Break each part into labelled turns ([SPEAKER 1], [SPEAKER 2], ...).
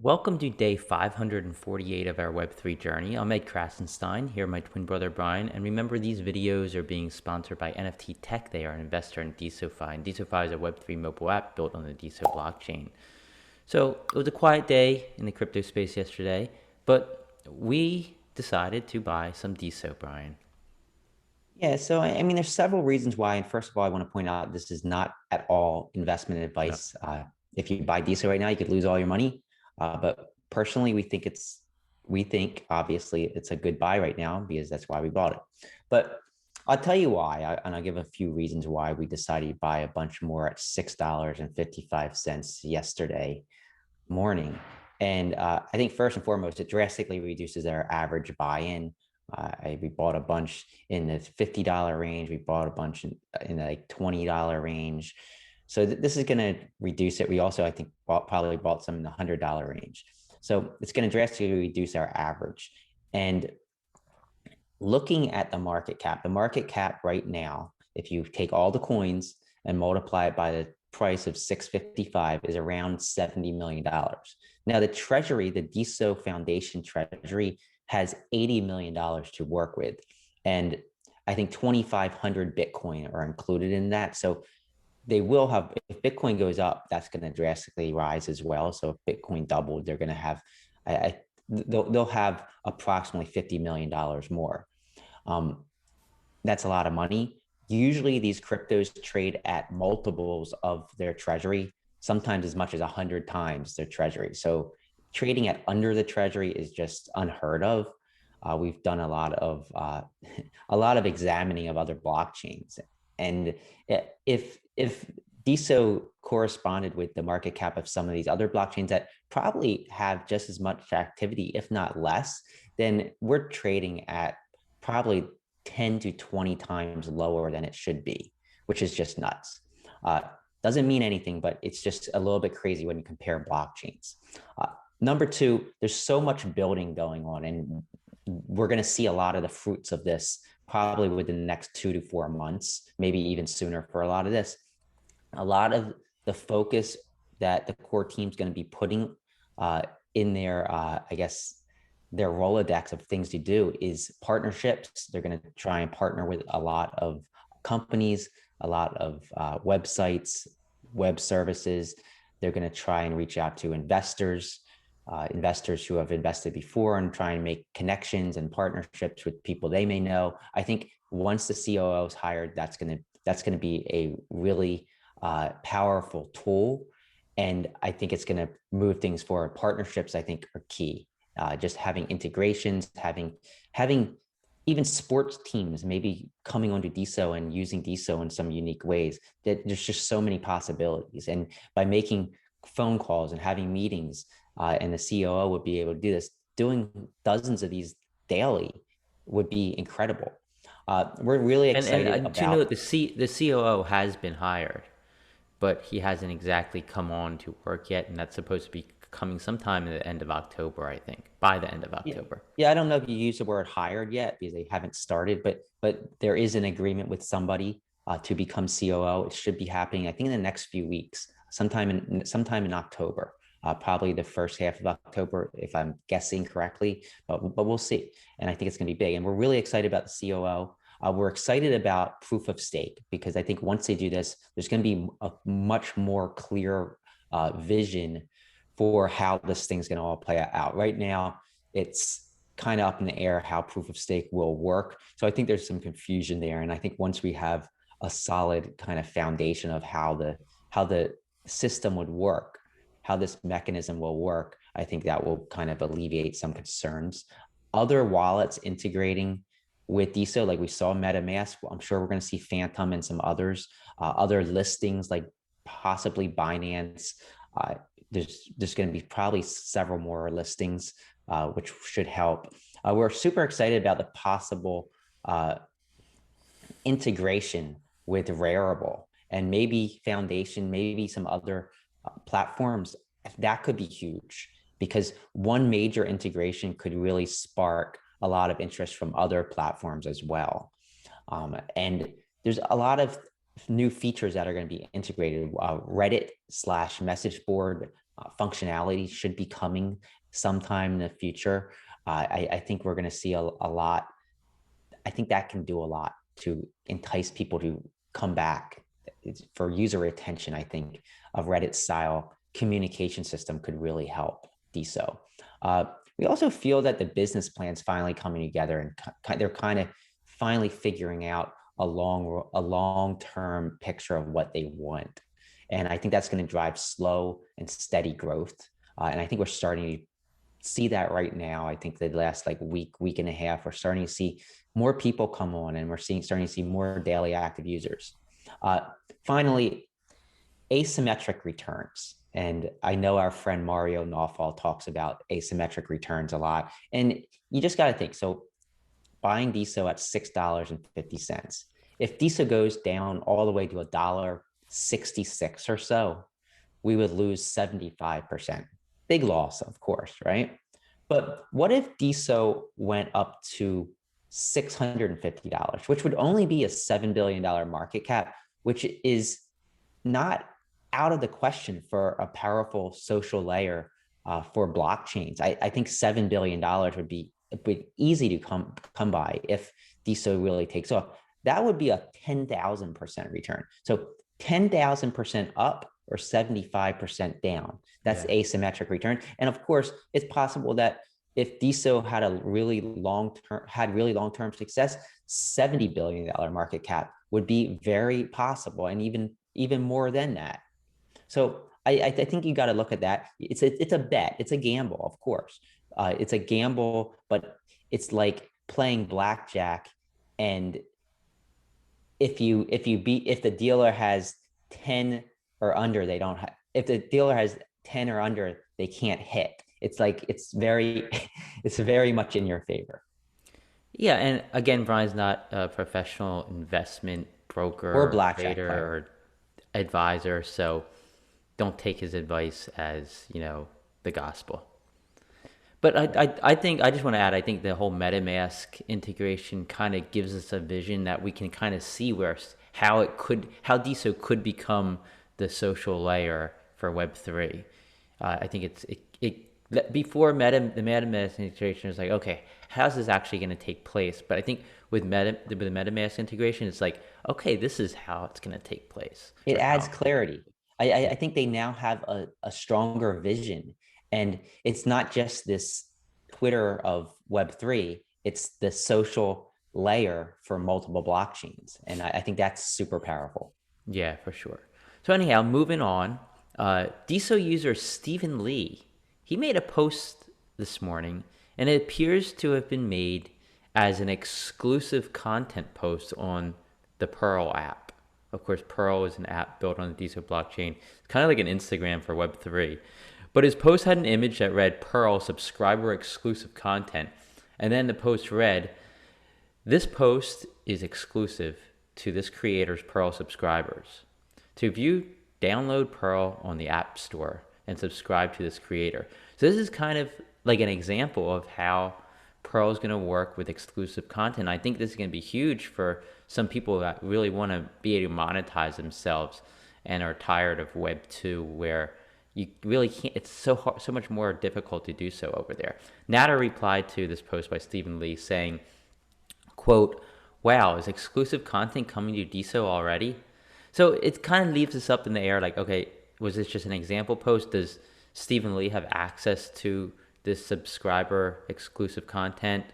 [SPEAKER 1] Welcome to day 548 of our Web3 journey. I'm Ed Krasenstein, here with my twin brother Brian. And remember, these videos are being sponsored by NFT Tech. They are an investor in DesoFi. And DesoFi is a Web3 mobile app built on the Deso blockchain. So it was a quiet day in the crypto space yesterday, but we decided to buy some Deso, Brian.
[SPEAKER 2] Yeah, so I mean, there's several reasons why. And first of all, I want to point out this is not at all investment
[SPEAKER 1] No.
[SPEAKER 2] advice. If you buy Deso right now, you could lose all your money. But personally, we think obviously it's a good buy right now because that's why we bought it. But I'll tell you why, and I'll give a few reasons why we decided to buy a bunch more at $6.55 yesterday morning. And I think first and foremost, it drastically reduces our average buy-in. We bought a bunch in the $50 range. We bought a bunch in the like $20 range. So this is going to reduce it. We also, I think, probably bought some in the $100 range. So it's going to drastically reduce our average. And looking at the market cap right now, if you take all the coins and multiply it by the price of 655 is around $70 million. Now the treasury, the Deso Foundation treasury has $80 million to work with. And I think 2,500 Bitcoin are included in that. So they will have, if Bitcoin goes up, that's going to drastically rise as well. So if Bitcoin doubled, they're going to have, they'll have approximately $50 million more. Um, that's a lot of money. Usually these cryptos trade at multiples of their treasury, sometimes as much as 100 times their treasury. So trading at under the treasury is just unheard of. We've done a lot of a lot of examining of other blockchains, and if DeSo corresponded with the market cap of some of these other blockchains that probably have just as much activity, if not less, then we're trading at probably 10 to 20 times lower than it should be, which is just nuts. Uh, doesn't mean anything, but it's just a little bit crazy when you compare blockchains. Uh, Number two, there's so much building going on, and we're going to see a lot of the fruits of this probably within the next 2 to 4 months, maybe even sooner for a lot of this. A lot of the focus that the core team's going to be putting in their, I guess, their Rolodex of things to do is partnerships. They're going to try and partner with a lot of companies, a lot of websites, web services. They're going to try and reach out to investors who have invested before and try and make connections and partnerships with people they may know. I think once the COO is hired, that's going to be a really powerful tool. And I think it's going to move things forward. Partnerships, I think, are key. Just having integrations, having even sports teams maybe coming onto Deso and using Deso in some unique ways. That there's just so many possibilities. And by making phone calls and having meetings, and the COO would be able to do this, doing dozens of these daily would be incredible. We're really excited
[SPEAKER 1] And to note,
[SPEAKER 2] about.
[SPEAKER 1] the COO has been hired, but he hasn't exactly come on to work yet, and that's supposed to be coming sometime at the end of October, I think, by the end of
[SPEAKER 2] Yeah,
[SPEAKER 1] October.
[SPEAKER 2] yeah. I don't know if you use the word hired yet because they haven't started, but there is an agreement with somebody to become COO. It should be happening, I think, in the next few weeks, sometime in October, probably the first half of October, if I'm guessing correctly. But we'll see. And I think it's going to be big. And we're really excited about the COO. We're excited about proof of stake because I think once they do this, there's going to be a much more clear vision for how this thing's going to all play out. Right now, it's kind of up in the air how proof of stake will work. So I think there's some confusion there. And I think once we have a solid kind of foundation of how the system would work, how this mechanism will work, I think that will kind of alleviate some concerns. Other wallets integrating with DeSo, like we saw MetaMask, I'm sure we're going to see Phantom and some others, other listings like possibly Binance. Uh, there's going to be probably several more listings, which should help. We're super excited about the possible uh, integration with Rarible and maybe Foundation, maybe some other platforms. That could be huge because one major integration could really spark a lot of interest from other platforms as well. And there's a lot of new features that are going to be integrated. Reddit slash message board functionality should be coming sometime in the future. I think we're going to see a lot. I think that can do a lot to entice people to come back. For user retention. I think a Reddit style communication system could really help Deso. We also feel that the business plan's finally coming together, and they're kind of finally figuring out a long term picture of what they want. And I think that's going to drive slow and steady growth. And I think we're starting to see that right now. I think the last like week and a half, we're starting to see more people come on, and we're starting to see more daily active users. Uh, Finally, asymmetric returns. And I know our friend Mario Nawfal talks about asymmetric returns a lot. And you just got to think, so buying Deso at $6.50. If Deso goes down all the way to $1.66 or so, we would lose 75%. Big loss, of course, right? But what if Deso went up to $650, which would only be a $7 billion market cap, which is not out of the question for a powerful social layer for blockchains. I think $7 billion would be easy to come by if Deso really takes off. That would be a 10,000% return. So 10,000% up or 75% down. That's
[SPEAKER 1] Yeah.
[SPEAKER 2] asymmetric return. And of course, it's possible that if Deso had really long term success, $70 billion market cap would be very possible, and even more than that. So I think you got to look at that. It's a bet. It's a gamble, of course. It's a gamble, but it's like playing blackjack. And if the dealer has 10 or under, they don't have. If the dealer has 10 or under, they can't hit. It's like it's very it's very much in your favor.
[SPEAKER 1] Yeah, and again, Brian's not a professional investment broker
[SPEAKER 2] Or a
[SPEAKER 1] or
[SPEAKER 2] blackjack
[SPEAKER 1] trader
[SPEAKER 2] player.
[SPEAKER 1] or advisor, so don't take his advice as, the gospel. But I think I just want to add, I think the whole MetaMask integration kind of gives us a vision that we can kind of see how DeSo could become the social layer for Web3. I think before the MetaMask integration is like, okay, how's this actually going to take place? But I think with the MetaMask integration, it's like, okay, this is how it's going to take place,
[SPEAKER 2] It
[SPEAKER 1] or
[SPEAKER 2] adds
[SPEAKER 1] how.
[SPEAKER 2] clarity. I think they now have a stronger vision. And it's not just this Twitter of Web3, it's the social layer for multiple blockchains. And I think that's super powerful.
[SPEAKER 1] Yeah, for sure. So anyhow, moving on. DeSo user Stephen Lee, he made a post this morning, and it appears to have been made as an exclusive content post on the Pearl app. Of course, Pearl is an app built on the DeSo blockchain. It's kind of like an Instagram for Web3. But his post had an image that read Pearl subscriber exclusive content. And then the post read, this post is exclusive to this creator's Pearl subscribers. To view, download Pearl on the App Store and subscribe to this creator. So this is kind of like an example of how Pearl is going to work with exclusive content. I think this is going to be huge for some people that really want to be able to monetize themselves and are tired of Web 2, where you really can't. It's so hard, so much more difficult to do so over there. Natter replied to this post by Stephen Lee saying, quote, wow, is exclusive content coming to DeSo already? So it kind of leaves us up in the air like, okay, was this just an example post? Does Stephen Lee have access to this subscriber exclusive content?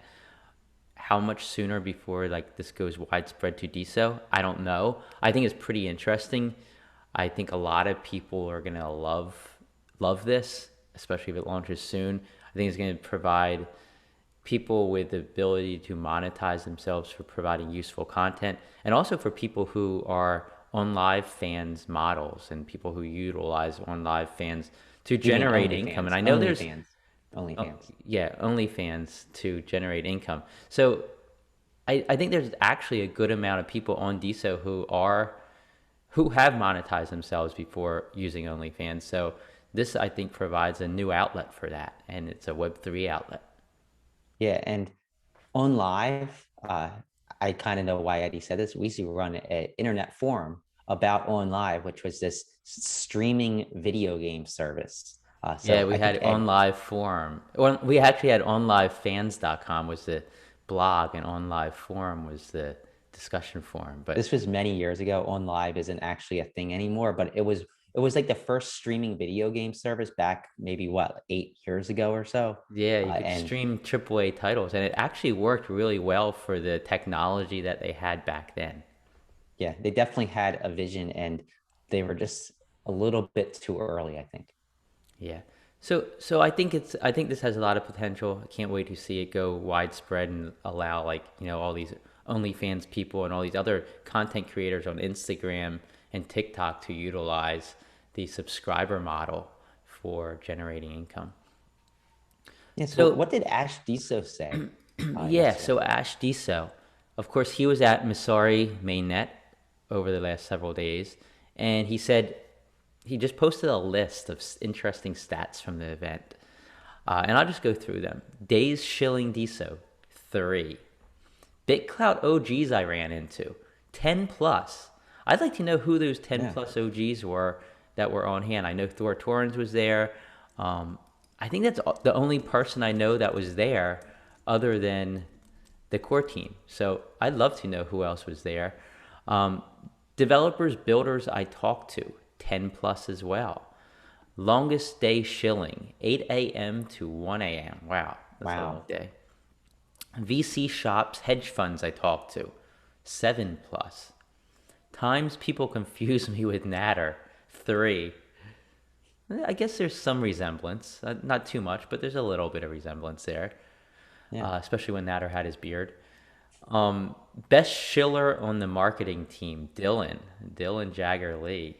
[SPEAKER 1] How much sooner before like this goes widespread to DeSo? I don't know. I think it's pretty interesting. I think a lot of people are gonna love this, especially if it launches soon. I think it's gonna provide people with the ability to monetize themselves for providing useful content, and also for people who are on live fans models and people who utilize on live fans to
[SPEAKER 2] You mean
[SPEAKER 1] generate income. And
[SPEAKER 2] OnlyFans?
[SPEAKER 1] I know there's,
[SPEAKER 2] OnlyFans. OnlyFans.
[SPEAKER 1] yeah, OnlyFans to generate income. So I think there's actually a good amount of people on DeSo who have monetized themselves before using OnlyFans. So this, I think, provides a new outlet for that, and it's a Web3 outlet.
[SPEAKER 2] Yeah, and on live, I kind of know why Eddie said this. We used to run an internet forum about on live, which was this streaming video game service.
[SPEAKER 1] Yeah,
[SPEAKER 2] So
[SPEAKER 1] we
[SPEAKER 2] I think
[SPEAKER 1] had on live forum. Well, we actually had onlivefans.com was the blog, and on live forum was the discussion forum. But
[SPEAKER 2] this was many years ago. On Live isn't actually a thing anymore, but it was like the first streaming video game service back maybe what 8 years ago or so.
[SPEAKER 1] yeah, you could
[SPEAKER 2] And
[SPEAKER 1] stream AAA titles, and it actually worked really well for the technology that they had back then.
[SPEAKER 2] yeah, they definitely had a vision, and they were just a little bit too early, I think.
[SPEAKER 1] Yeah. So I think this has a lot of potential. I can't wait to see it go widespread and allow like, all these OnlyFans people and all these other content creators on Instagram and TikTok to utilize the subscriber model for generating income.
[SPEAKER 2] Yeah. So
[SPEAKER 1] So
[SPEAKER 2] what did Ash Deso say
[SPEAKER 1] yeah,
[SPEAKER 2] yesterday?
[SPEAKER 1] so Ash Deso, of course, he was at Missouri Mainnet over the last several days, and he said he just posted a list of interesting stats from the event. And I'll just go through them. Days shilling Deso, 3. BitClout OGs I ran into, 10 plus. I'd like to know who those 10
[SPEAKER 2] Yeah.
[SPEAKER 1] plus OGs were that were on hand. I know Thor Torrens was there. I think that's the only person I know that was there other than the core team. So I'd love to know who else was there. Um, Developers, builders I talked to, 10 plus as well. Longest day shilling, 8 a.m. to 1 a.m. Wow, that's a long
[SPEAKER 2] Wow.
[SPEAKER 1] day. VC shops, hedge funds I talked to, 7 plus. Times people confuse me with Natter, 3. I guess there's some resemblance, not too much, but there's a little bit of resemblance there,
[SPEAKER 2] Yeah.
[SPEAKER 1] especially when Natter had his beard. Best shiller on the marketing team, Dylan Jagger Lee.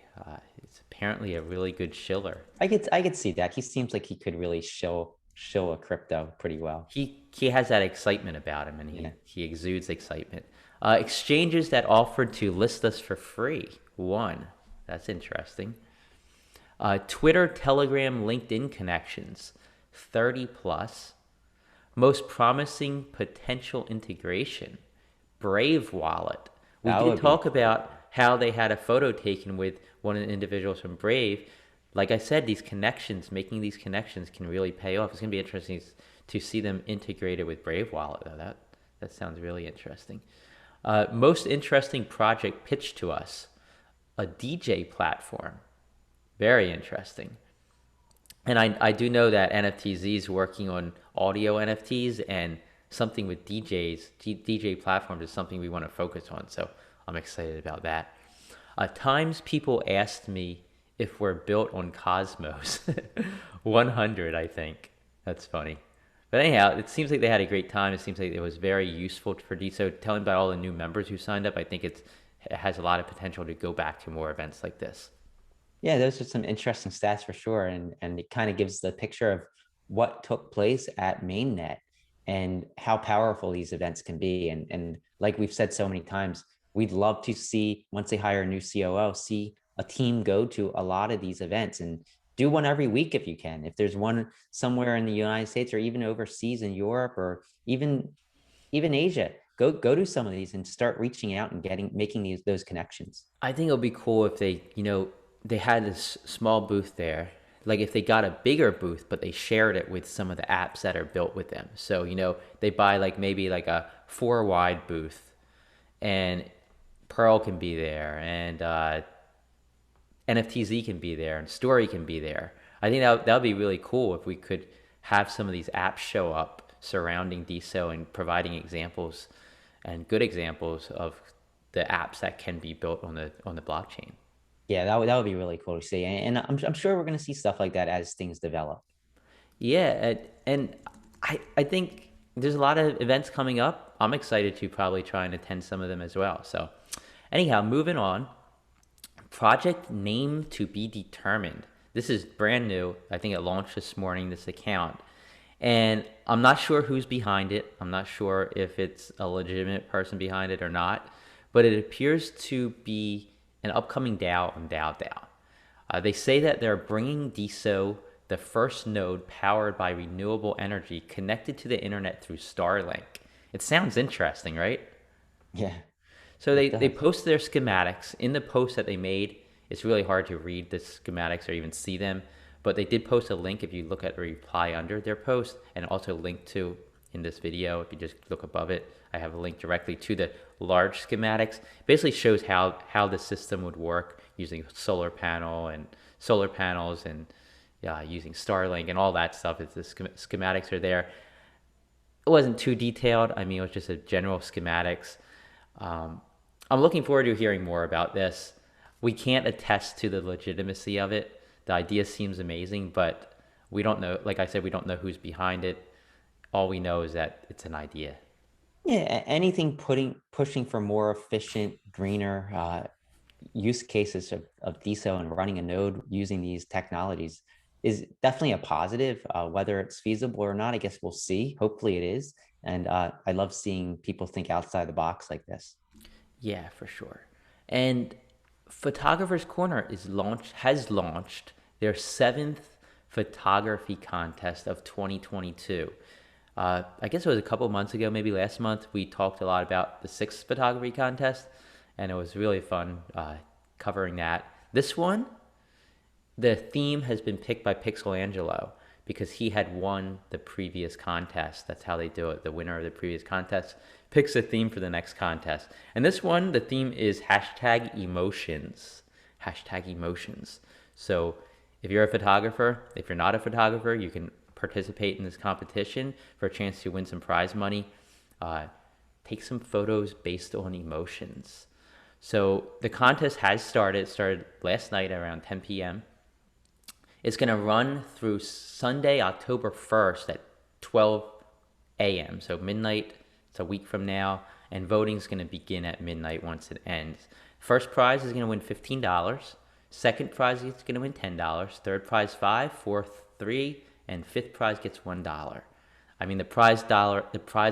[SPEAKER 1] He's apparently a really good shiller.
[SPEAKER 2] I could see that. He seems like he could really show a crypto pretty well.
[SPEAKER 1] He has that excitement about him, and
[SPEAKER 2] Yeah.
[SPEAKER 1] he exudes excitement. Exchanges that offered to list us for free. 1. That's interesting. Twitter, Telegram, LinkedIn connections. 30 plus. Most promising potential integration. Brave Wallet. We
[SPEAKER 2] That
[SPEAKER 1] did
[SPEAKER 2] would be
[SPEAKER 1] talk
[SPEAKER 2] cool.
[SPEAKER 1] about how they had a photo taken with one of the individuals from Brave. Like I said, these connections, making these connections can really pay off. It's going to be interesting to see them integrated with Brave Wallet, though. That sounds really interesting. Most interesting project pitched to us, a DJ platform. Very interesting. And I do know that NFTZ is working on audio NFTs, and something with DJ platforms is something we want to focus on. So I'm excited about that. Times people asked me if we're built on Cosmos. 100, I think. That's funny. But anyhow, it seems like they had a great time. It seems like it was very useful for Deso. Telling about all the new members who signed up, I think it has a lot of potential to go back to more events like this.
[SPEAKER 2] Yeah, those are some interesting stats for sure, and it kind of gives the picture of what took place at mainnet and how powerful these events can be. And like we've said so many times, we'd love to see once they hire a new COO, see a team go to a lot of these events and do one every week if you can. If there's one somewhere in the United States or even overseas in Europe or even Asia, go to some of these and start reaching out and getting making those connections.
[SPEAKER 1] I think it'll be cool if they had this small booth there. Like if they got a bigger booth, but they shared it with some of the apps that are built with them. So, they buy like maybe like a 4 wide booth, and Pearl can be there, and NFTZ can be there, and Story can be there. I think that would be really cool if we could have some of these apps show up surrounding DSO and providing examples and good examples of the apps that can be built on the blockchain.
[SPEAKER 2] Yeah, that would be really cool to see, and I'm sure we're going to see stuff like that as things develop.
[SPEAKER 1] Yeah, and I think there's a lot of events coming up. I'm excited to probably try and attend some of them as well. So, anyhow, moving on. Project name to be determined. This is brand new. I think it launched this morning, this account. And I'm not sure who's behind it. I'm not sure if it's a legitimate person behind it or not. But it appears to be an upcoming DAO on DAO. They say that they're bringing DSO, the first node powered by renewable energy, connected to the internet through Starlink. It sounds interesting, right?
[SPEAKER 2] Yeah,
[SPEAKER 1] So
[SPEAKER 2] it
[SPEAKER 1] they
[SPEAKER 2] does.
[SPEAKER 1] posted their schematics in the post that they made. It's really hard to read the schematics or even see them, But they did post a link if you look at the reply under their post, and also linked to in this video. If you just look above it, I have a link directly to the large schematics. It basically shows how the system would work using solar panels and using Starlink and all that stuff. It's the schematics are there. It wasn't too detailed. I mean, it was just a general schematics. Um, I'm looking forward to hearing more about this. We can't attest to the legitimacy of it. The idea seems amazing, but we don't know. Like I said, we don't know who's behind it. All we know is that it's an idea.
[SPEAKER 2] Yeah, anything pushing for more efficient, greener use cases of Deso and running a node using these technologies is definitely a positive. Whether it's feasible or not, I guess we'll see. Hopefully it is. And I love seeing people think outside the box like this.
[SPEAKER 1] Yeah, for sure. And Photographer's Corner has launched their seventh photography contest of 2022. I guess it was a couple months ago, maybe last month, we talked a lot about the sixth photography contest, and it was really fun covering that. This one, the theme has been picked by Pixelangelo because he had won the previous contest. That's how they do it. The winner of the previous contest picks a theme for the next contest. And this one, the theme is hashtag emotions. Hashtag emotions. So if you're a photographer, if you're not a photographer, you can participate in this competition for a chance to win some prize money. Take some photos based on emotions. So the contest has started. It started last night around 10 p.m. It's going to run through Sunday, October 1st at 12 a.m. So midnight, it's a week from now, and voting is going to begin at midnight once it ends. First prize is going to win $15. Second prize is going to win $10. Third prize, $5. Fourth, $3. And fifth prize gets $1. I mean, the prize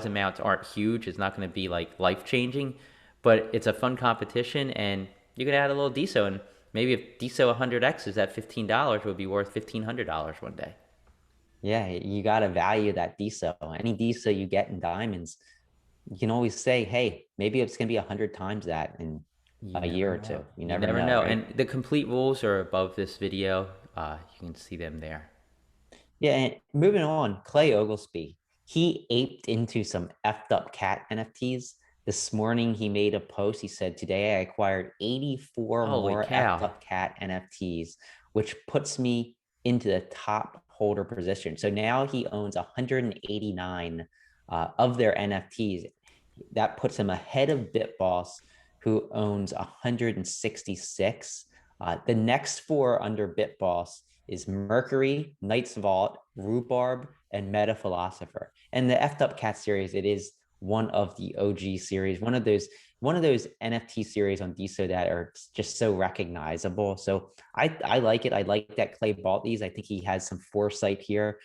[SPEAKER 1] amounts aren't huge. It's not going to be like life changing, but it's a fun competition, and you can add a little Deso, and maybe if Deso 100x is at $15, it would be worth $1,500 one day.
[SPEAKER 2] Yeah, you got to value that Deso. Any Deso you get in diamonds, you can always say, hey, maybe it's going to be 100 times that in
[SPEAKER 1] You
[SPEAKER 2] a
[SPEAKER 1] never
[SPEAKER 2] year or two.
[SPEAKER 1] know.
[SPEAKER 2] You
[SPEAKER 1] You
[SPEAKER 2] never
[SPEAKER 1] never
[SPEAKER 2] know,
[SPEAKER 1] know.
[SPEAKER 2] right?
[SPEAKER 1] And the complete rules are above this video. You can see them there.
[SPEAKER 2] Yeah, and moving on, Clay Oglesby, he aped into some effed up cat NFTs. This morning, he made a post. He said, today I acquired 84
[SPEAKER 1] Holy
[SPEAKER 2] more effed
[SPEAKER 1] cow.
[SPEAKER 2] up cat NFTs, which puts me into the top holder position. So now he owns 189 of their NFTs. That puts him ahead of BitBoss, who owns 166. The next four under BitBoss is Mercury, Knight's Vault, Rhubarb, and Meta Philosopher. And the Effed Up Cat series, it is one of the OG series, one of those NFT series on Deso that are just so recognizable. So I like it. I like that Clay bought these. I think he has some foresight here.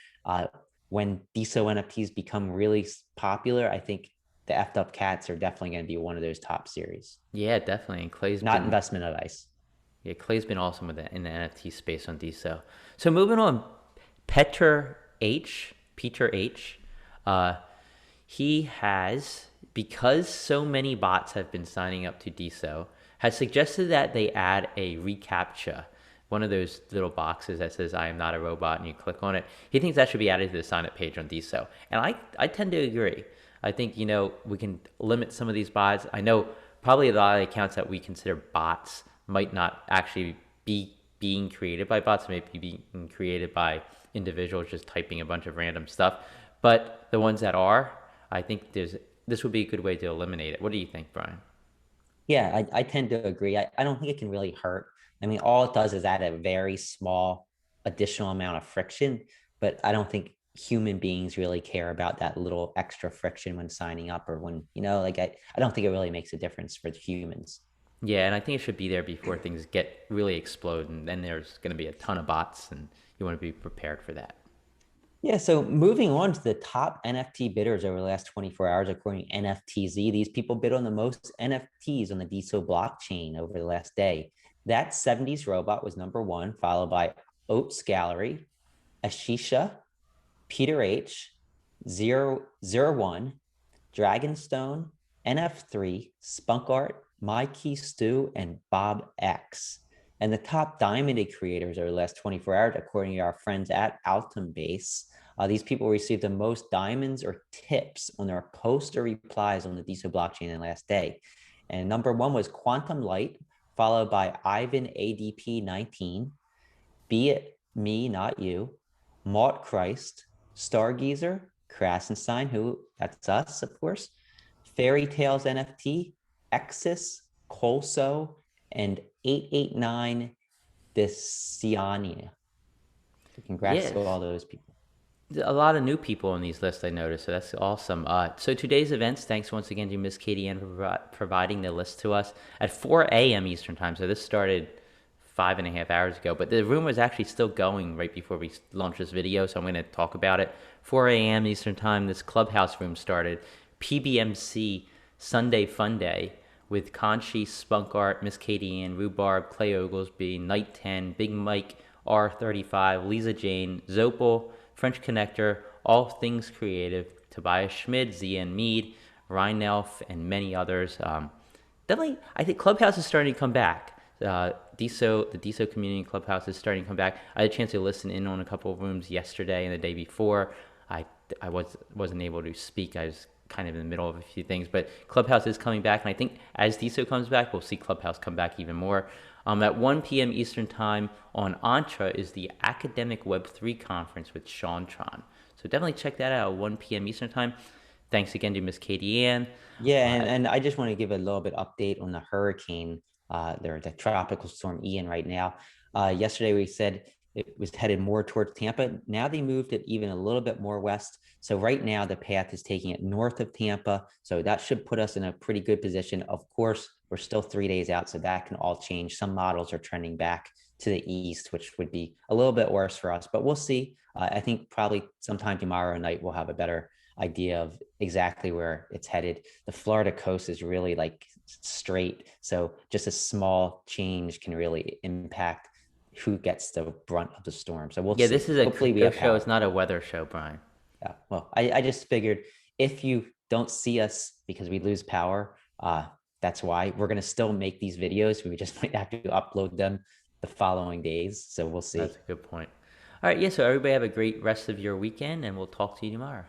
[SPEAKER 2] When Deso NFTs become really popular, I think the Effed Up Cats are definitely going to be one of those top series.
[SPEAKER 1] Yeah, definitely. And
[SPEAKER 2] Not investment advice.
[SPEAKER 1] Clay's been awesome in the NFT space on DSO. So moving on, Peter H. Uh, he has, because so many bots have been signing up to DSO, has suggested that they add a reCAPTCHA, one of those little boxes that says "I am not a robot" and you click on it. He thinks that should be added to the sign up page on DSO, and I tend to agree. I think we can limit some of these bots. I know probably a lot of the accounts that we consider bots might not actually be being created by bots, maybe being created by individuals just typing a bunch of random stuff. But the ones that are, I think this would be a good way to eliminate it. What do you think, Brian?
[SPEAKER 2] Yeah, I tend to agree. I don't think it can really hurt. I mean, all it does is add a very small additional amount of friction, but I don't think human beings really care about that little extra friction when signing up or when, like I don't think it really makes a difference for humans.
[SPEAKER 1] Yeah, and I think it should be there before things get really explode, and then there's going to be a ton of bots, and you want to be prepared for that.
[SPEAKER 2] Yeah, so moving on to the top NFT bidders over the last 24 hours, according to NFTZ, these people bid on the most NFTs on the DeSo blockchain over the last day. That 70s robot was number one, followed by Oats Gallery, Ashisha, Peter H, Zero One, Dragonstone, NF3, Spunk Art, My Key Stew, and Bob X. And the top diamond creators over the last 24 hours, according to our friends at Altum Base, these people received the most diamonds or tips on their posts or replies on the Deso blockchain in the last day. And number one was Quantum Light, followed by Ivan ADP 19, Be It Me, Not You, Malt Christ, Stargazer, Krasenstein, who that's us, of course, Fairy Tales NFT, Exis, Colso, and 889 Deciania. So congrats to
[SPEAKER 1] Yes.
[SPEAKER 2] all those people.
[SPEAKER 1] A lot of new people on these lists I noticed, so that's awesome. So today's events, thanks once again to Miss Katie Ann for providing the list to us at 4 a.m. Eastern time. So this started 5.5 hours ago, but the room was actually still going right before we launched this video, so I'm going to talk about it. 4 a.m. Eastern time, this clubhouse room started. PBMC Sunday Fun Day with Conchi, Spunk Art, Miss Katie Ann, Rhubarb, Clay Oglesby, Night 10, Big Mike, R35, Lisa Jane, Zopal, French Connector, All Things Creative, Tobias Schmid, Zian Mead, Ryan Elf, and many others. Definitely, I think Clubhouse is starting to come back. The Deso Community Clubhouse is starting to come back. I had a chance to listen in on a couple of rooms yesterday and the day before. I wasn't able to speak. I was kind of in the middle of a few things, but Clubhouse is coming back, and I think as Deso comes back, we'll see Clubhouse come back even more. At 1 p.m. Eastern Time on Entra is the Academic Web3 Conference with Sean Tron. So definitely check that out at 1 p.m. Eastern Time. Thanks again to Miss Katie Ann.
[SPEAKER 2] Yeah,
[SPEAKER 1] Uh,
[SPEAKER 2] and I just want to give a little bit update on the hurricane. There's a tropical storm Ian right now. Yesterday we said it was headed more towards Tampa. Now they moved it even a little bit more west. So right now the path is taking it north of Tampa. So that should put us in a pretty good position. Of course, we're still 3 days out, so that can all change. Some models are trending back to the east, which would be a little bit worse for us, but we'll see. I think probably sometime tomorrow night we'll have a better idea of exactly where it's headed. The Florida coast is really like straight. So just a small change can really impact who gets the brunt of the storm. So we'll
[SPEAKER 1] yeah, this
[SPEAKER 2] see.
[SPEAKER 1] is a
[SPEAKER 2] Hopefully we
[SPEAKER 1] crypto
[SPEAKER 2] have
[SPEAKER 1] show. It's
[SPEAKER 2] power.
[SPEAKER 1] not a weather show, Brian.
[SPEAKER 2] Yeah. Well, I just figured if you don't see us because we lose power, that's why we're going to still make these videos. We just might have to upload them the following days. So we'll
[SPEAKER 1] That's
[SPEAKER 2] see.
[SPEAKER 1] a good point. All right, yeah, so everybody have a great rest of your weekend, and we'll talk to you tomorrow.